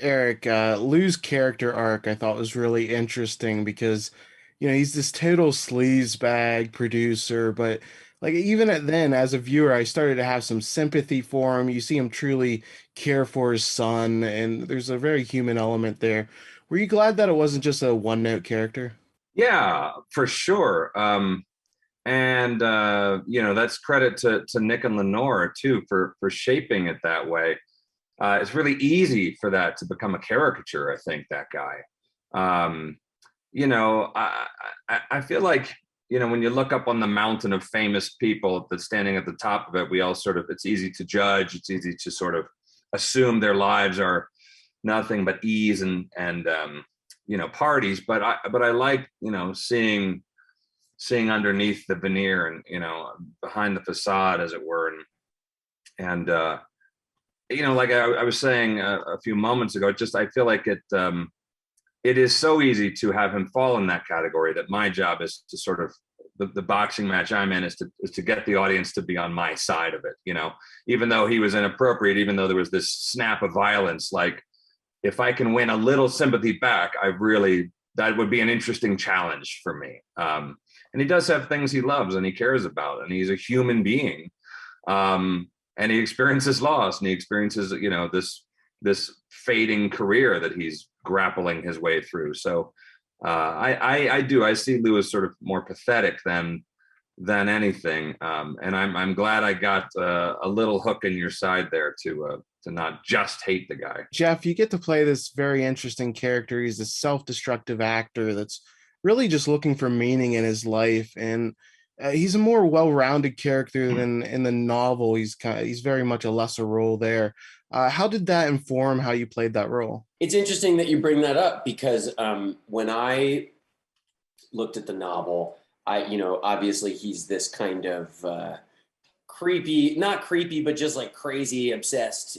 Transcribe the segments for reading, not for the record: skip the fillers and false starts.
Eric, Lou's character arc I thought was really interesting because, he's this total sleazebag producer, but like even then, as a viewer, I started to have some sympathy for him. You see him truly care for his son, and there's a very human element there. Were you glad that it wasn't just a one-note character? Yeah, for sure. And that's credit to Nick and Lenore too for shaping it that way. It's really easy for that to become a caricature. I think that guy. Um, I feel like when you look up on the mountain of famous people that's standing at the top of it, we all sort of it's easy to judge. It's easy to sort of assume their lives are nothing but ease and parties. But I like seeing underneath the veneer and behind the facade, as it were, and like I was saying a few moments ago, I feel like it is so easy to have him fall in that category that my job is to sort of the boxing match I'm in is to get the audience to be on my side of it. Even though he was inappropriate, even though there was this snap of violence, like if I can win a little sympathy back, that would be an interesting challenge for me. And he does have things he loves and he cares about, and he's a human being. And he experiences loss, and he experiences, this fading career that he's grappling his way through. So I see Lou as sort of more pathetic than anything, and I'm glad I got a little hook in your side there to not just hate the guy. Jeff, you get to play this very interesting character. He's a self-destructive actor that's really just looking for meaning in his life, and he's a more well-rounded character than in the novel. He's very much a lesser role there. How did that inform how you played that role? It's interesting that you bring that up because when I looked at the novel, obviously he's this kind of creepy, not creepy, but just like crazy obsessed,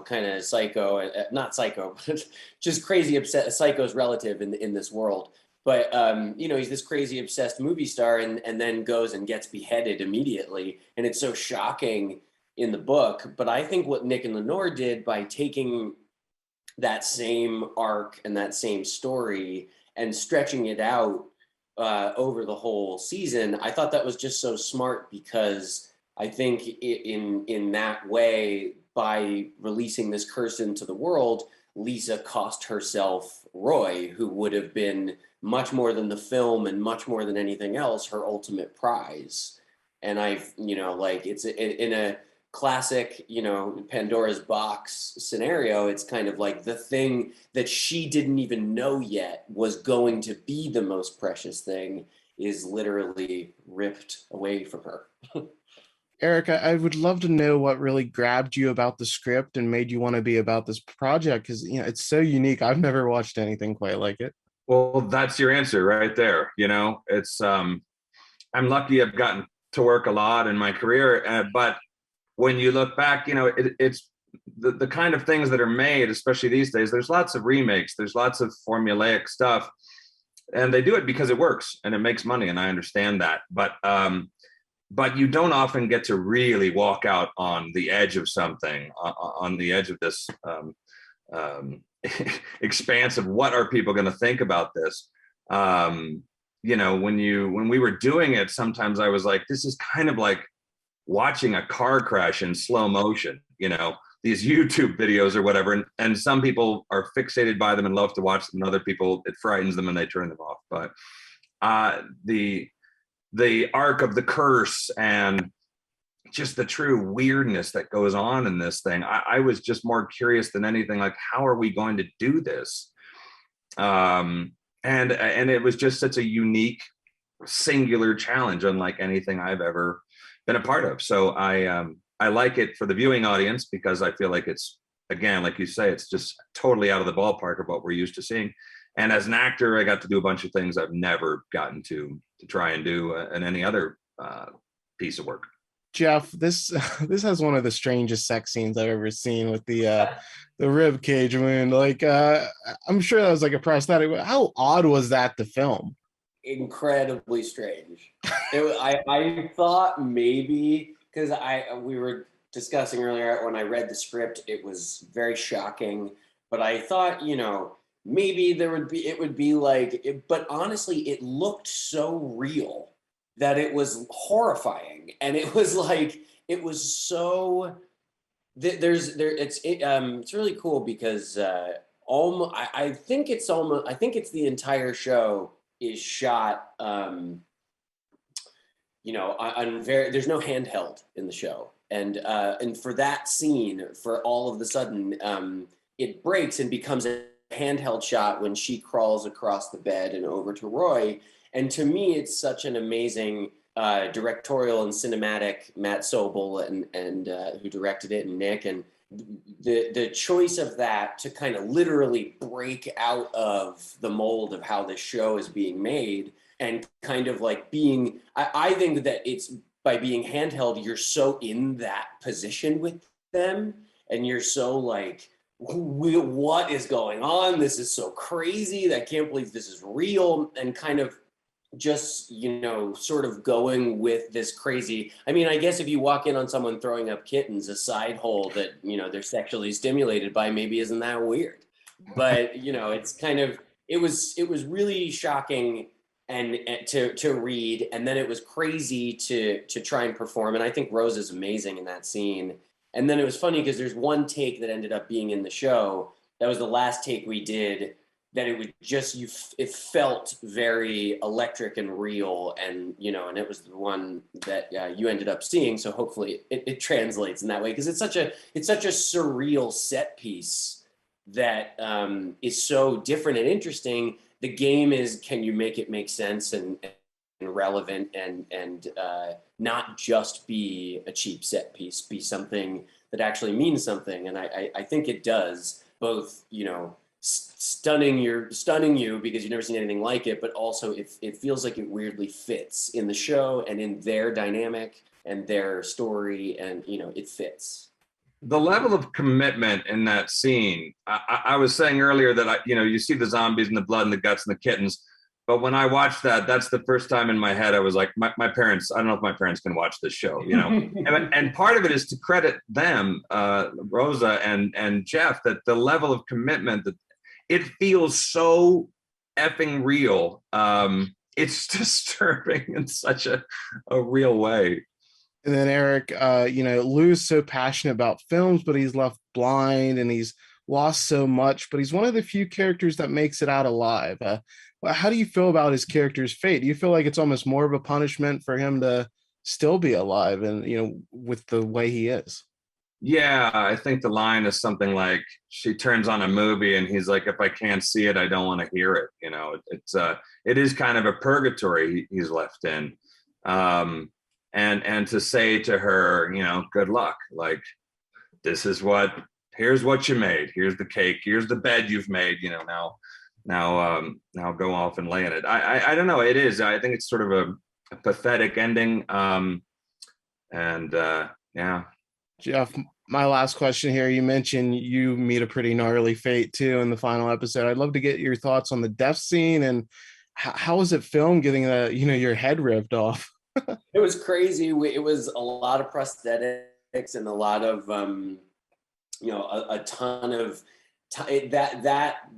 kind of psycho, not psycho, but just crazy obsessed, psycho's relative in this world. But, he's this crazy obsessed movie star and then goes and gets beheaded immediately. And it's so shocking in the book. But I think what Nick and Lenore did by taking that same arc and that same story and stretching it out over the whole season, I thought that was just so smart, because I think in that way, by releasing this curse into the world, Lisa cost herself Roy, who would have been much more than the film and much more than anything else, her ultimate prize. And it's in a classic, Pandora's box scenario. It's kind of like the thing that she didn't even know yet was going to be the most precious thing is literally ripped away from her. Eric, I would love to know what really grabbed you about the script and made you want to be about this project, because it's so unique. I've never watched anything quite like it. Well, that's your answer right there. It's I'm lucky I've gotten to work a lot in my career, but when you look back, it's the kind of things that are made, especially these days. There's lots of remakes, there's lots of formulaic stuff, and they do it because it works and it makes money, and I understand that. But you don't often get to really walk out on the edge of something, on the edge of this expanse of what are people going to think about this. When we were doing it, sometimes I was like, this is kind of like watching a car crash in slow motion, these YouTube videos or whatever. And some people are fixated by them and love to watch them, and other people, it frightens them and they turn them off. But the arc of the curse and just the true weirdness that goes on in this thing, I was just more curious than anything, like, how are we going to do this? And it was just such a unique, singular challenge, unlike anything I've ever been a part of. So I like it for the viewing audience, because I feel like it's, again, like you say, it's just totally out of the ballpark of what we're used to seeing. And as an actor, I got to do a bunch of things I've never gotten to try and do in any other piece of work. Jeff, this this has one of the strangest sex scenes I've ever seen with the rib cage wound. Like, I'm sure that was like a prosthetic. How odd was that to film? Incredibly strange. I thought maybe, because we were discussing earlier, when I read the script, it was very shocking. but I thought, you know, maybe it would be like, but honestly, it looked so real that it was horrifying. And it was like, it was so, it's really cool because almost, I think it's almost, I think it's the entire show is shot, you know, on very, there's no handheld in the show. And for that scene, for all of the sudden, it breaks and becomes a handheld shot when she crawls across the bed and over to Roy. And to me, it's such an amazing directorial and cinematic, Matt Sobel and who directed it, and Nick, and the choice of that to kind of literally break out of the mold of how the show is being made, and kind of like being, I think that it's by being handheld, you're so in that position with them, and you're so like, what is going on? This is so crazy. I can't believe this is real. And kind of just, you know, sort of going with this crazy, I mean, I guess if you walk in on someone throwing up kittens, a side hole that, you know, they're sexually stimulated by, maybe isn't that weird. But, you know, it's kind of, it was really shocking and to read, and then it was crazy to try and perform. And I think Rose is amazing in that scene. And then it was funny because there's one take that ended up being in the show. That was the last take we did, that it was just, it felt very electric and real, and, you know, and it was the one that you ended up seeing. So hopefully it translates in that way, because it's such a surreal set piece that is so different and interesting. The game is, can you make it make sense and relevant, and not just be a cheap set piece, be something that actually means something. And I think it does, both, you know, stunning you because you've never seen anything like it, but also it feels like it weirdly fits in the show and in their dynamic and their story, and, you know, it fits. The level of commitment in that scene, I was saying earlier that you know, you see the zombies and the blood and the guts and the kittens, but when I watched that, that's the first time in my head I was like, my parents, I don't know if my parents can watch this show, you know. and part of it is to credit them, Rosa and Jeff, that the level of commitment, that it feels so effing real. It's disturbing in such a real way. And then Eric, you know, Lou's so passionate about films, but he's left blind and he's lost so much, but he's one of the few characters that makes it out alive. How do you feel about his character's fate? Do you feel like it's almost more of a punishment for him to still be alive and, you know, with the way he is? Yeah, I think the line is something like, she turns on a movie and he's like, if I can't see it, I don't want to hear it. You know, it is kind of a purgatory he's left in. And to say to her, you know, good luck, like, here's what you made, here's the cake, here's the bed you've made, you know, now go off and lay in it. I don't know, I think it's sort of a pathetic ending. Yeah. Jeff, my last question here. You mentioned you meet a pretty gnarly fate too in the final episode. I'd love to get your thoughts on the death scene, and how was it filmed, getting your head ripped off? It was crazy. It was a lot of prosthetics and a lot of, you know, a ton of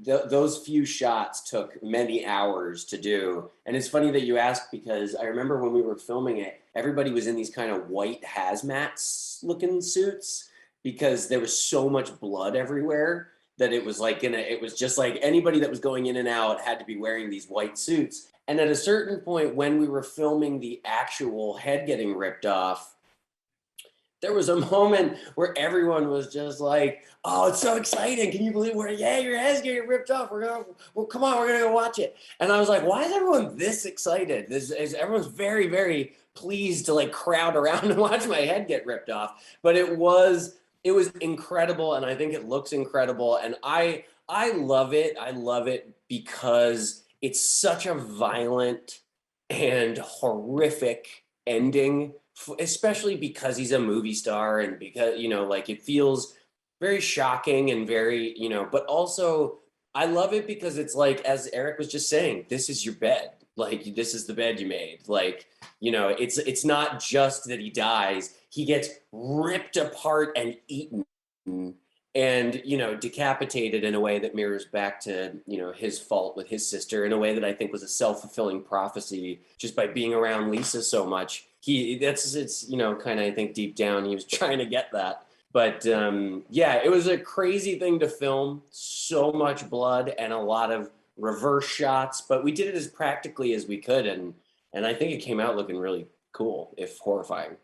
those few shots took many hours to do. And it's funny that you asked, because I remember when we were filming it, everybody was in these kind of white hazmat looking suits, because there was so much blood everywhere that it was like it was just like anybody that was going in and out had to be wearing these white suits. And at a certain point, when we were filming the actual head getting ripped off, there was a moment where everyone was just like, "Oh, it's so exciting! Can you believe your head's getting ripped off? Come on, we're gonna go watch it." And I was like, "Why is everyone this excited? Everyone's very, very pleased to like crowd around and watch my head get ripped off." But it was incredible, and I think it looks incredible, and I love it. I love it because it's such a violent and horrific ending, especially because he's a movie star, and because, you know, like, it feels very shocking and very, you know, but also I love it because it's like, as Eric was just saying, this is your bed. Like, this is the bed you made. Like, you know, it's not just that he dies, he gets ripped apart and eaten. and, you know, decapitated in a way that mirrors back to, you know, his fault with his sister in a way that I think was a self-fulfilling prophecy just by being around Lisa so much. It's, you know, kind of, I think deep down he was trying to get that. But yeah, it was a crazy thing to film. So much blood and a lot of reverse shots, but we did it as practically as we could, and I think it came out looking really cool, if horrifying.